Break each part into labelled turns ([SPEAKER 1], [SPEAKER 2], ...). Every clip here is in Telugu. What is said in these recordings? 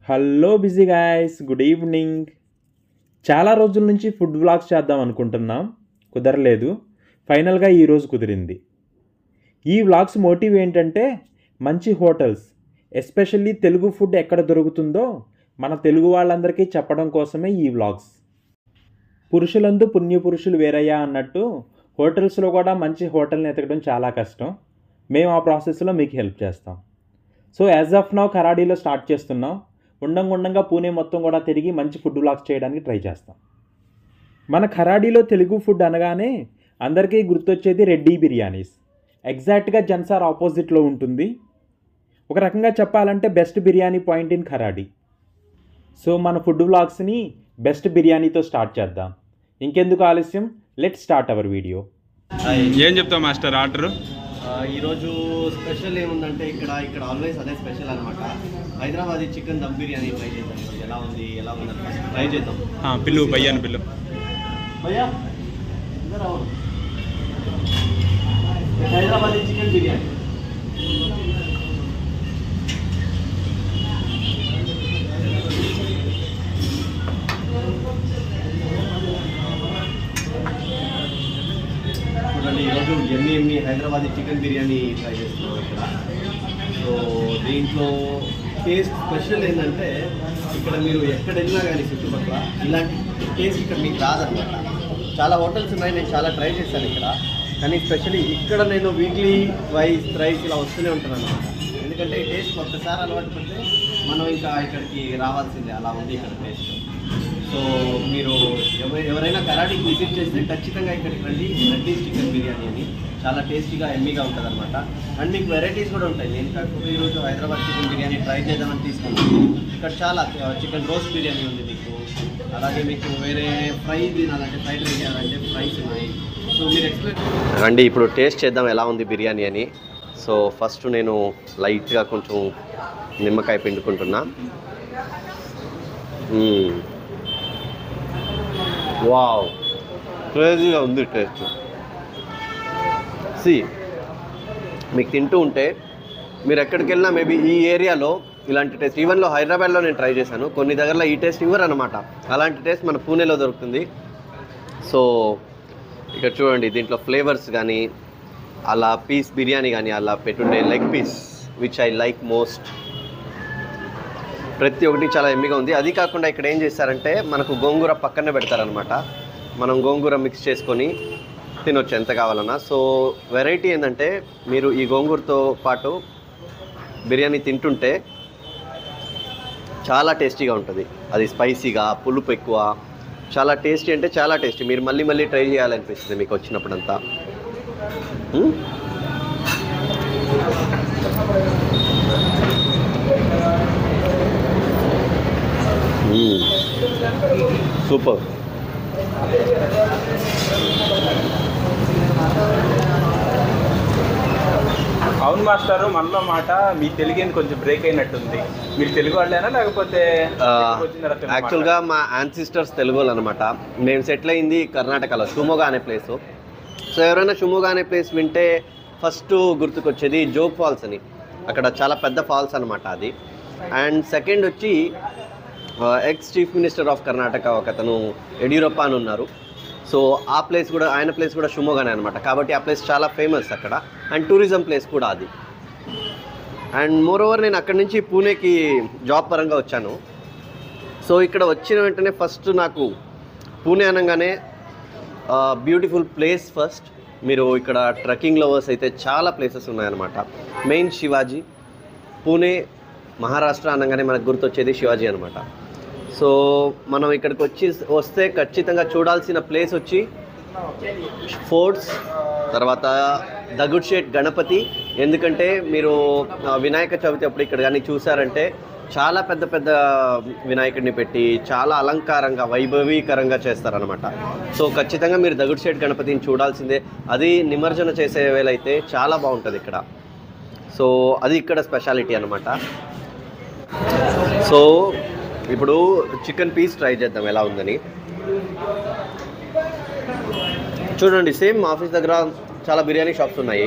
[SPEAKER 1] Hello busy guys, good evening. చాలా రోజుల నుంచి ఫుడ్ వ్లాగ్స్ చేద్దాం అనుకుంటున్నాం, కుదరలేదు. ఫైనల్గా ఈరోజు కుదిరింది. ఈ వ్లాగ్స్ మోటివ్ ఏంటంటే మంచి హోటల్స్, ఎస్పెషల్లీ తెలుగు ఫుడ్ ఎక్కడ దొరుకుతుందో మన తెలుగు వాళ్ళందరికీ చెప్పడం కోసమే ఈ వ్లాగ్స్. పురుషులందు పుణ్యపురుషులు వేరయ్యా అన్నట్టు హోటల్స్లో కూడా మంచి హోటల్ని ఎతకడం చాలా కష్టం. మేము ఆ ప్రాసెస్లో మీకు హెల్ప్ చేస్తాం. సో యాజ్ ఆఫ్ నౌ కరాడీలో స్టార్ట్ చేస్తున్నాం. ఉండంగా పూణే మొత్తం కూడా తిరిగి మంచి ఫుడ్ వ్లాగ్స్ చేయడానికి ట్రై చేస్తాం. మన ఖరాడీలో తెలుగు ఫుడ్ అనగానే అందరికీ గుర్తొచ్చేది రెడ్డి బిర్యానీస్. ఎగ్జాక్ట్గా జన్సార్ ఆపోజిట్లో ఉంటుంది. ఒక రకంగా చెప్పాలంటే best biryani point in Kharadi. So మన ఫుడ్ వ్లాగ్స్ని బెస్ట్ బిర్యానీతో స్టార్ట్ చేద్దాం. ఇంకెందుకు ఆలస్యం, లెట్స్ స్టార్ట్ అవర్ వీడియో.
[SPEAKER 2] ఏం చెప్తావు మాస్టర్ ఆర్డర్?
[SPEAKER 3] ఈరోజు స్పెషల్ ఏముందంటే ఇక్కడ ఆల్వేస్ అదే స్పెషల్ అనమాట. హైదరాబాదీ చికెన్ దమ్ బిర్యానీ ట్రై చేద్దాం. ఈరోజు ఎలా ఉంది ట్రై చేద్దాం.
[SPEAKER 2] పిల్లు భయ్యాను పిల్లు.
[SPEAKER 3] భయ్యా ఇద్దరు అవును, హైదరాబాదీ చికెన్ బిర్యానీ. చూడండి, ఈరోజు ఎన్ని హైదరాబాదీ చికెన్ బిర్యానీ ట్రై చేస్తున్నాం ఇక్కడ. సో దీంట్లో టేస్ట్ స్పెషల్ ఏంటంటే ఇక్కడ మీరు ఎక్కడ వెళ్ళినా కానీ చుట్టుపక్కల ఇలాంటి టేస్ట్ ఇక్కడ మీకు రాదనమాట. చాలా హోటల్స్ ఉన్నాయి, నేను చాలా ట్రై చేశాను ఇక్కడ. కానీ స్పెషల్లీ ఇక్కడ నేను వీక్లీ వైజ్ థ్రైస్ ఇలా వస్తూనే ఉంటాను అనమాట. ఎందుకంటే ఈ టేస్ట్ ఒక్కసారి అలవాటు పడితే మనం ఇంకా ఇక్కడికి రావాల్సిందే, అలా ఉంది ఇక్కడ టేస్ట్. సో మీరు ఎవరైనా కరాడీకి విజిట్ చేస్తే ఖచ్చితంగా ఇక్కడికి రండి. రెడ్డీస్ చికెన్ బిర్యానీ అని చాలా టేస్టీగా ఎమ్మీగా ఉంటుంది అనమాట. అండ్ మీకు వెరైటీస్ కూడా ఉంటాయి. నేను కాకపోతే ఈరోజు హైదరాబాద్ చికెన్ బిర్యానీ ట్రై చేద్దామని తీసుకున్నాను. ఇక్కడ చాలా చికెన్ రోస్ట్ బిర్యానీ ఉంది మీకు. అలాగే మీకు వేరే ఫ్రై తినాలంటే ఫ్రైడ్ రైస్ చేయాలంటే ఫ్రైస్ ఉన్నాయి. సో మీరు ఎక్స్ప్లెయిన్ రండి, ఇప్పుడు టేస్ట్ చేద్దాం ఎలా ఉంది బిర్యానీ అని. సో ఫస్ట్ నేను లైట్గా కొంచెం నిమ్మకాయ పిండుకుంటున్నా. వావ్, క్రేజీగా ఉంది టేస్ట్. మీకు తింటూ ఉంటే మీరు ఎక్కడికి వెళ్ళినా మేబీ ఈ ఏరియాలో ఇలాంటి టేస్ట్, ఈవెన్లో హైదరాబాద్లో నేను ట్రై చేశాను, కొన్ని దగ్గరలో ఈ టేస్ట్ ఇవ్వరు అనమాట. అలాంటి టేస్ట్ మన పూణేలో దొరుకుతుంది. సో ఇక్కడ చూడండి, దీంట్లో ఫ్లేవర్స్ కానీ అలా పీస్ బిర్యానీ కానీ అలా పెట్టుండే leg piece which I like most, ప్రతి ఒక్కటి చాలా ఎమ్మిగా ఉంది. అది కాకుండా ఇక్కడ ఏం చేస్తారంటే మనకు గోంగూర పక్కనే పెడతారనమాట. మనం గోంగూర మిక్స్ చేసుకొని తినొచ్చు ఎంత కావాలన్నా. సో వెరైటీ ఏంటంటే మీరు ఈ గోంగూరతో పాటు బిర్యానీ తింటుంటే చాలా టేస్టీగా ఉంటుంది. అది స్పైసీగా, పులుపు ఎక్కువ, చాలా టేస్టీ అంటే చాలా టేస్టీ. మీరు మళ్ళీ ట్రై చేయాలనిపిస్తుంది మీకు వచ్చినప్పుడంతా. సూపర్.
[SPEAKER 2] అవును మాస్టారు, మనలో మాట మీ తెలుగు కొంచెం బ్రేక్ అయినట్టుంది. మీరు తెలుగు వాళ్ళేనా లేకపోతే?
[SPEAKER 3] యాక్చువల్గా మా యాన్సిస్టర్స్ తెలుగు వాళ్ళు అనమాట. మేము సెటిల్ అయింది కర్ణాటకలో, షిమోగా అనే ప్లేసు. సో ఎవరైనా షిమోగా అనే ప్లేస్ వింటే ఫస్ట్ గుర్తుకొచ్చేది జోగ్ ఫాల్స్ అని. అక్కడ చాలా పెద్ద ఫాల్స్ అనమాట అది. అండ్ సెకండ్ వచ్చి ex chief minister of Karnataka ఒకతను యడియూరప్ప అని ఉన్నారు. సో ఆ ప్లేస్ కూడా, ఆయన ప్లేస్ కూడా షిమోగానే అనమాట. కాబట్టి ఆ ప్లేస్ చాలా ఫేమస్ అక్కడ, అండ్ టూరిజం ప్లేస్ కూడా అది. అండ్ మోర్ ఓవర్ నేను అక్కడి నుంచి పూణేకి జాబ్ పరంగా వచ్చాను. సో ఇక్కడ వచ్చిన వెంటనే ఫస్ట్ నాకు పూణే అనగానే బ్యూటిఫుల్ ప్లేస్ ఫస్ట్. మీరు ఇక్కడ ట్రెక్కింగ్ లవర్స్ అయితే చాలా ప్లేసెస్ ఉన్నాయన్నమాట. మెయిన్ శివాజీ, పూణే మహారాష్ట్ర అనగానే మనకు గుర్తొచ్చేది శివాజీ అనమాట. సో మనం ఇక్కడికి వస్తే ఖచ్చితంగా చూడాల్సిన ప్లేస్ వచ్చి ఫోర్ట్స్, తర్వాత దగుడ్షేట్ గణపతి. ఎందుకంటే మీరు వినాయక చవితి అప్పుడు ఇక్కడ కానీ చూసారంటే చాలా పెద్ద పెద్ద వినాయకుడిని పెట్టి చాలా అలంకారంగా వైభవీకరంగా చేస్తారనమాట. సో ఖచ్చితంగా మీరు దగుడ్షేట్ గణపతిని చూడాల్సిందే. అది నిమజ్జన చేసే వేళైతే చాలా బాగుంటుంది ఇక్కడ. సో అది ఇక్కడ స్పెషాలిటీ అనమాట. సో ఇప్పుడు చికెన్ పీస్ ట్రై చేద్దాం ఎలా ఉందని. చూడండి, సేమ్ ఆఫీస్ దగ్గర చాలా బిర్యానీ షాప్స్ ఉన్నాయి,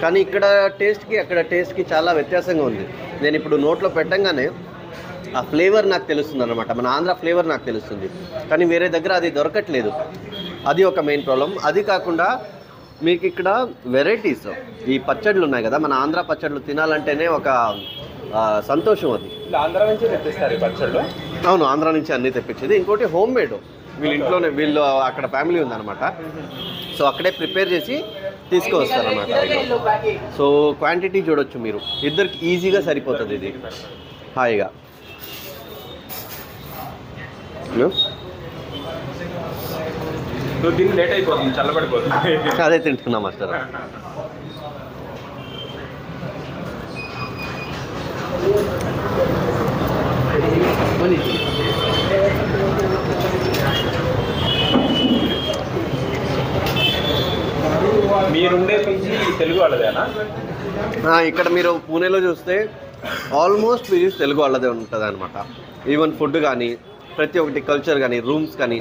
[SPEAKER 3] కానీ ఇక్కడ టేస్ట్కి అక్కడ టేస్ట్కి చాలా వ్యత్యాసంగా ఉంది. నేను ఇప్పుడు నోట్లో పెట్టంగానే ఆ ఫ్లేవర్ నాకు తెలుస్తుంది అనమాట, మన ఆంధ్ర ఫ్లేవర్ నాకు తెలుస్తుంది. కానీ వేరే దగ్గర అది దొరకట్లేదు, అది ఒక మెయిన్ ప్రాబ్లం. అది కాకుండా మీకు ఇక్కడ వెరైటీస్, ఈ పచ్చళ్ళు ఉన్నాయి కదా, మన ఆంధ్ర పచ్చళ్ళు తినాలంటేనే ఒక సంతోషం అది.
[SPEAKER 2] ఆంధ్ర నుంచి తెప్పిస్తారు ఈ పచ్చళ్ళు?
[SPEAKER 3] అవును, ఆంధ్ర నుంచి అన్నీ తెప్పించేది. ఇంకోటి హోమ్ మేడ్, వీళ్ళ ఇంట్లోనే, వీళ్ళు అక్కడ ఫ్యామిలీ ఉందన్నమాట, సో అక్కడే ప్రిపేర్ చేసి తీసుకువస్తారన్నమాట. సో క్వాంటిటీ చూడొచ్చు మీరు, ఇద్దరికి ఈజీగా సరిపోతుంది ఇది హాయిగా.
[SPEAKER 2] నువ్వు తిని లేట్ అయిపోతుంది, చల్లబడిపోతుంది.
[SPEAKER 3] అదే తింటున్నా మాస్టర్.
[SPEAKER 2] మీరుండే పీజీ తెలుగు వాళ్ళదేనా?
[SPEAKER 3] ఇక్కడ మీరు పూణేలో చూస్తే ఆల్మోస్ట్ పీజీ తెలుగు వాళ్ళదే ఉంటుంది అనమాట. ఈవెన్ ఫుడ్ కానీ ప్రతి ఒక్కటి, కల్చర్ కానీ, రూమ్స్ కానీ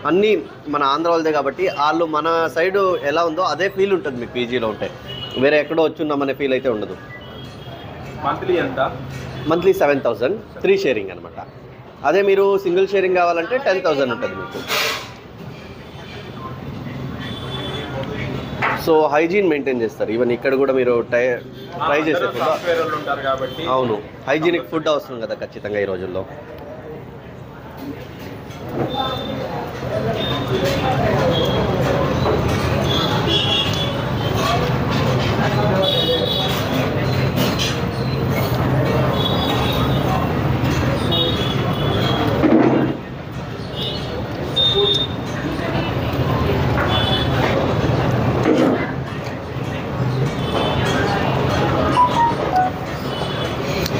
[SPEAKER 3] అన్నీ మన ఆంధ్ర వాళ్ళదే. కాబట్టి వాళ్ళు మన సైడు ఎలా ఉందో అదే ఫీల్ ఉంటుంది మీకు పీజీలో ఉంటే. వేరే ఎక్కడో వచ్చున్నామనే ఫీల్ అయితే ఉండదు.
[SPEAKER 2] మంత్లీ ఎంత?
[SPEAKER 3] మంత్లీ 7,000, 3 షేరింగ్ అనమాట. అదే మీరు సింగిల్ షేరింగ్ కావాలంటే 10,000 ఉంటుంది మీకు. సో హైజీన్ మెయింటైన్ చేస్తారు. ఈవెన్ ఇక్కడ కూడా మీరు ట్రై చేసే ఫుడ్. అవును, హైజీనిక్ ఫుడ్ అవసరం కదా ఖచ్చితంగా ఈ రోజుల్లో.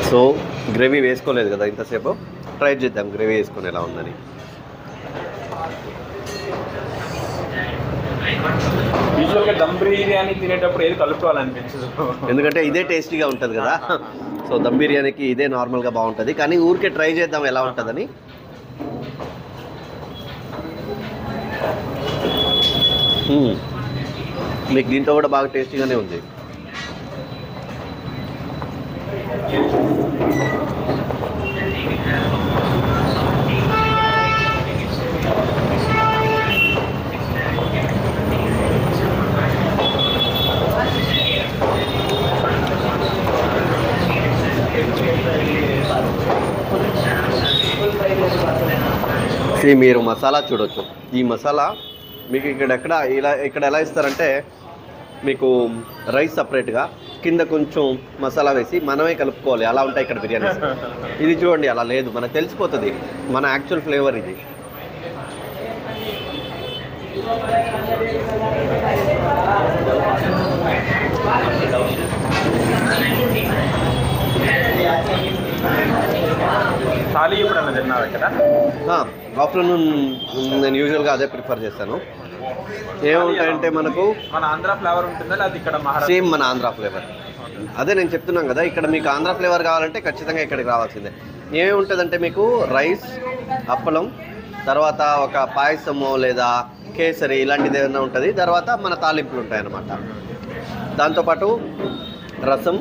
[SPEAKER 3] సో గ్రేవీ వేసుకోలేదు కదా ఇంతసేపు, ట్రై చేద్దాం గ్రేవీ వేసుకొని ఎలా ఉందని.
[SPEAKER 2] యూజువల్గా దమ్ బిర్యానీ తినేటప్పుడు ఏది కలుపుకోవాలనిపించదు,
[SPEAKER 3] ఎందుకంటే ఇదే టేస్టీగా ఉంటుంది కదా. సో దమ్ బిర్యానీకి ఇదే నార్మల్గా బాగుంటుంది, కానీ ఊరికే ట్రై చేద్దాం ఎలా ఉంటుందని. మీకు దీంట్లో కూడా బాగా టేస్టీగానే ఉంది. మీరు మసాలా చూడొచ్చు. ఈ మసాలా మీకు ఇక్కడ ఎలా ఇస్తారంటే, మీకు రైస్ సపరేట్గా, కింద కొంచెం మసాలా వేసి మనమే కలుపుకోవాలి. అలా ఉంటాయి ఇక్కడ బిర్యానీస్. ఇది చూడండి, అలా లేదు, మనకు తెలిసిపోతుంది మన యాక్చువల్ ఫ్లేవర్ ఇది.
[SPEAKER 2] థాలీ ఎప్పుడన్నా తిన్నారా ఇక్కడ?
[SPEAKER 3] ఆఫ్టర్నూన్ నేను యూజువల్గా అదే ప్రిఫర్ చేస్తాను. ఏముంటాయంటే మనకు
[SPEAKER 2] మన ఆంధ్ర ఫ్లేవర్ ఉంటుందా, అది ఇక్కడ
[SPEAKER 3] సేమ్ మన ఆంధ్ర ఫ్లేవర్. అదే నేను చెప్తున్నాను కదా, ఇక్కడ మీకు ఆంధ్ర ఫ్లేవర్ కావాలంటే ఖచ్చితంగా ఇక్కడికి రావాల్సిందే. ఏమేమి ఉంటుందంటే మీకు రైస్, అప్పలం, తర్వాత ఒక పాయసము లేదా కేసరి ఇలాంటిది ఏదైనా ఉంటుంది. తర్వాత మన తాలింపులు ఉంటాయన్నమాట. దాంతోపాటు రసం.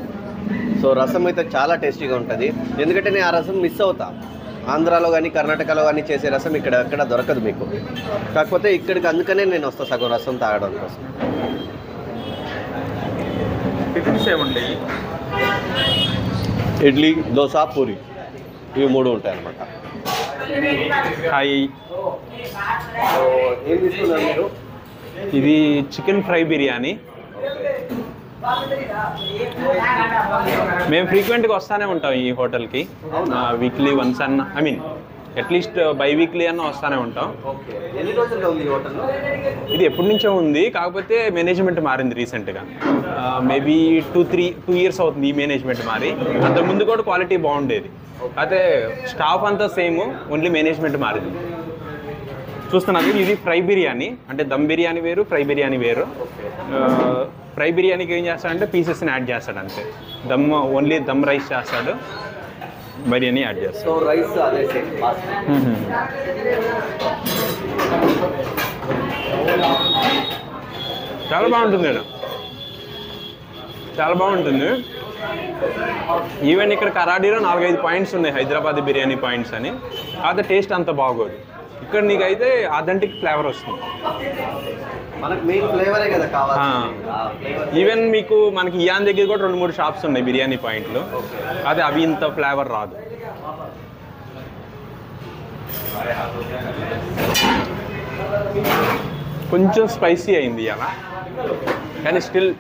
[SPEAKER 3] సో రసం అయితే చాలా టేస్టీగా ఉంటుంది, ఎందుకంటే నేను ఆ రసం మిస్ అవుతా. ఆంధ్రాలో కానీ కర్ణాటకలో కానీ చేసే రసం ఇక్కడ ఎక్కడ దొరకదు మీకు. కాకపోతే ఇక్కడికి అందుకనే నేను వస్తాను సగం రసం తాగడం కోసం.
[SPEAKER 2] టిఫిన్స్ ఏముంటాయి?
[SPEAKER 3] ఇడ్లీ, దోశ, పూరి, ఇవి 3 ఉంటాయి అన్నమాట.
[SPEAKER 2] హాయ్,
[SPEAKER 3] ఏం తీసుకున్నారు మీరు?
[SPEAKER 2] ఇది చికెన్ ఫ్రై బిర్యానీ. మేము ఫ్రీక్వెంట్గా వస్తూనే ఉంటాం ఈ హోటల్కి, వీక్లీ వన్స్ అన్న, I mean at least by weekly అన్న వస్తూనే ఉంటాం.
[SPEAKER 3] ఎన్ని రోజులుగా ఉంది హోటల్?
[SPEAKER 2] ఇది ఎప్పటి నుంచో ఉంది, కాకపోతే మేనేజ్మెంట్ మారింది రీసెంట్గా. మేబీ 2 years అవుతుంది ఈ మేనేజ్మెంట్ మారి. అంతకుముందు కూడా క్వాలిటీ బాగుండేది, అయితే స్టాఫ్ అంతా సేమ్, ఓన్లీ మేనేజ్మెంట్ మారింది. చూస్తున్నారు ఇది ఫ్రై బిర్యానీ, అంటే దమ్ బిర్యానీ వేరు, ఫ్రై బిర్యానీ వేరు. ఫ్రై బిర్యానీకి ఏం చేస్తాడంటే పీసెస్ని యాడ్ చేస్తాడు అంతే. ఓన్లీ దమ్ రైస్ చేస్తాడు, బిర్యానీ యాడ్ చేస్తాడు.
[SPEAKER 3] సో రైస్ అదే సేమ్.
[SPEAKER 2] చాలా బాగుంటుంది, చాలా బాగుంటుంది. ఈవెన్ ఇక్కడ కరాడీలో 4-5 పాయింట్స్ ఉన్నాయి హైదరాబాద్ బిర్యానీ పాయింట్స్ అని. కాకపోతే టేస్ట్ అంత బాగోదు. ఇక్కడ నీకైతే అథెంటిక్ ఫ్లేవర్ వస్తుంది.
[SPEAKER 3] మనకు మెయిన్ ఫ్లేవరే కదా కావాలి.
[SPEAKER 2] ఈవెన్ మీకు మనకి ఇయాన్ దగ్గర కూడా 2-3 షాప్స్ ఉన్నాయి బిర్యానీ పాయింట్లు. అదే అవి ఇంత ఫ్లేవర్ రాదు. కొంచెం స్పైసీ అయింది అలా, కానీ స్టిల్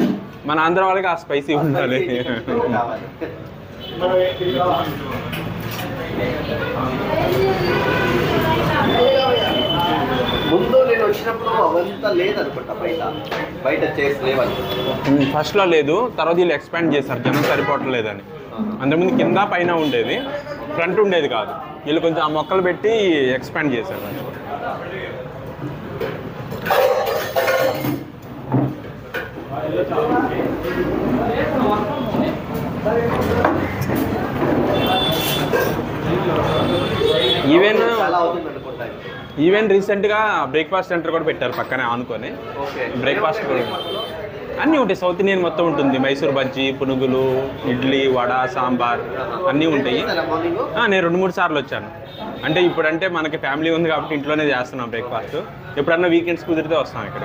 [SPEAKER 2] మన ఆంధ్ర వాళ్ళకి ఆ స్పైసీ ఉండాలి.
[SPEAKER 3] ముందు నేను వచ్చినప్పుడు అవంతా లేదనుకుంటా, బయట చేసి లేవని.
[SPEAKER 2] ఫస్ట్లో లేదు, తర్వాత వీళ్ళు ఎక్స్పాండ్ చేశారు జనం సరిపోవట్లేదని. అంతకుముందు కింద పైన ఉండేది, ఫ్రంట్ ఉండేది కాదు. వీళ్ళు కొంచెం ఆ మొక్కలు పెట్టి ఎక్స్పాండ్ చేశారు. ఈవెన్ రీసెంట్గా బ్రేక్ఫాస్ట్ సెంటర్ కూడా పెట్టారు పక్కనే ఆనుకొని. బ్రేక్ఫాస్ట్ కూడా అన్నీ ఉంటాయి, సౌత్ ఇండియన్ మొత్తం ఉంటుంది. మైసూర్ బజ్జీ, పునుగులు, ఇడ్లీ, వడ, సాంబార్ అన్నీ ఉంటాయి. నేను 2-3 సార్లు వచ్చాను. అంటే ఇప్పుడంటే మనకి ఫ్యామిలీ ఉంది కాబట్టి ఇంట్లోనే చేస్తున్నాం బ్రేక్ఫాస్ట్. ఎప్పుడన్నా వీకెండ్స్ కుదిరితే వస్తాం ఇక్కడ.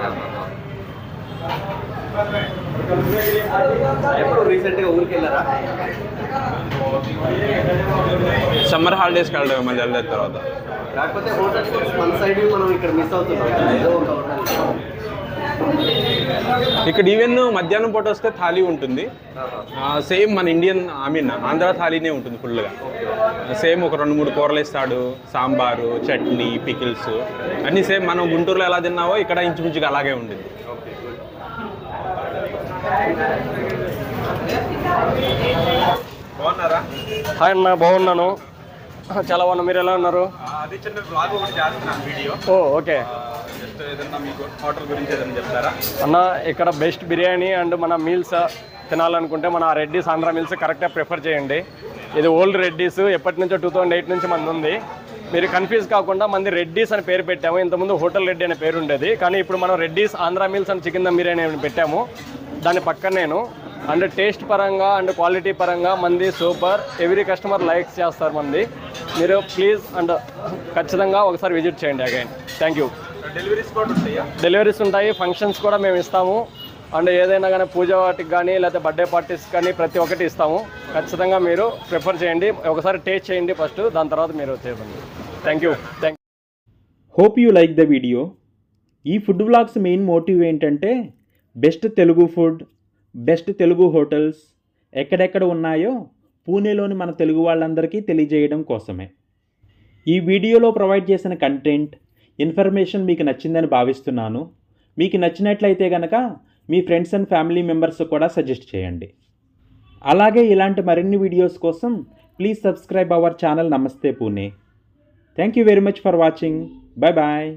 [SPEAKER 2] సమ్మర్ హాలిడేస్కి వెళ్ళడం మళ్ళీ వెళ్ళిన తర్వాత.
[SPEAKER 3] కాకపోతే హోటల్ మన సైడ్ మనం ఇక్కడ మిస్ అవుతున్నాం.
[SPEAKER 2] ఇక్కడ ఈవెన్ మధ్యాహ్నం పూట వస్తే థాలీ ఉంటుంది. సేమ్ మన ఇండియన్ ఆంధ్ర థాలీనే ఉంటుంది ఫుల్గా. సేమ్ ఒక 2-3 కూరలు ఇస్తాడు, సాంబారు, చట్నీ, పికిల్స్ అన్నీ సేమ్ మనం గుంటూరులో ఎలా తిన్నావో ఇక్కడ ఇంచుమించుగా అలాగే ఉంటుంది. బాగున్నారా?
[SPEAKER 4] హాయ్ అన్న, బాగున్నాను. చాలా బాగున్నా. మీరు ఎలా ఉన్నారు?
[SPEAKER 2] అది చిన్న బ్లాగ్ ఒకటి చేస్తున్నాను వీడియో.
[SPEAKER 4] ఓకే.
[SPEAKER 2] జస్ట్ ఏదన్నా మీకు హోటల్ గురించి ఏదైనా చెప్తారా
[SPEAKER 4] అన్న? ఇక్కడ బెస్ట్ బిర్యానీ అండ్ మన మీల్స్ తినాలనుకుంటే మన రెడ్డీస్ ఆంధ్ర మీల్స్ కరెక్ట్గా ప్రిఫర్ చేయండి. ఇది ఓల్డ్ రెడ్డీస్, ఎప్పటి నుంచో 2008 నుంచి మంది ఉంది. మీరు కన్ఫ్యూజ్ కాకుండా మంది రెడ్డీస్ అని పేరు పెట్టాము. ఇంతకుముందు హోటల్ రెడ్డి అనే పేరు ఉండేది, కానీ ఇప్పుడు మనం Reddy's Andhra meals and chicken dum biryani అని పెట్టాము. దాని పక్కన నేను అండ్ టేస్ట్ పరంగా అండ్ క్వాలిటీ పరంగా మంది సూపర్. ఎవ్రీ కస్టమర్ లైక్స్ చేస్తారు మంది. మీరు ప్లీజ్ అండ్ ఖచ్చితంగా ఒకసారి విజిట్ చేయండి అగైన్. Thank you. డెలివరీస్ ఉంటాయి, ఫంక్షన్స్ కూడా మేము ఇస్తాము. అండ్ ఏదైనా కానీ పూజ వాటికి కానీ లేకపోతే బర్త్డే పార్టీస్ కానీ ప్రతి ఒక్కటి ఇస్తాము. ఖచ్చితంగా మీరు ప్రిఫర్ చేయండి, ఒకసారి టేస్ట్ చేయండి ఫస్ట్, దాని తర్వాత మీరు చేయండి. Thank you.
[SPEAKER 1] Hope you like the video. ఈ ఫుడ్ వ్లాగ్స్ మెయిన్ మోటివ్ ఏంటంటే best Telugu food, best Telugu hotels ఎక్కడెక్కడ ఉన్నాయో పూణేలోని మన తెలుగు వాళ్ళందరికీ తెలియజేయడం కోసమే. ఈ వీడియోలో ప్రొవైడ్ చేసిన కంటెంట్, ఇన్ఫర్మేషన్ మీకు నచ్చిందని భావిస్తున్నాను. మీకు నచ్చినట్లయితే కనుక మీ ఫ్రెండ్స్ అండ్ ఫ్యామిలీ మెంబర్స్ కూడా సజెస్ట్ చేయండి. అలాగే ఇలాంటి మరిన్ని వీడియోస్ కోసం ప్లీజ్ సబ్స్క్రైబ్ అవర్ ఛానల్ నమస్తే Pune. Thank you very much for watching. Bye bye.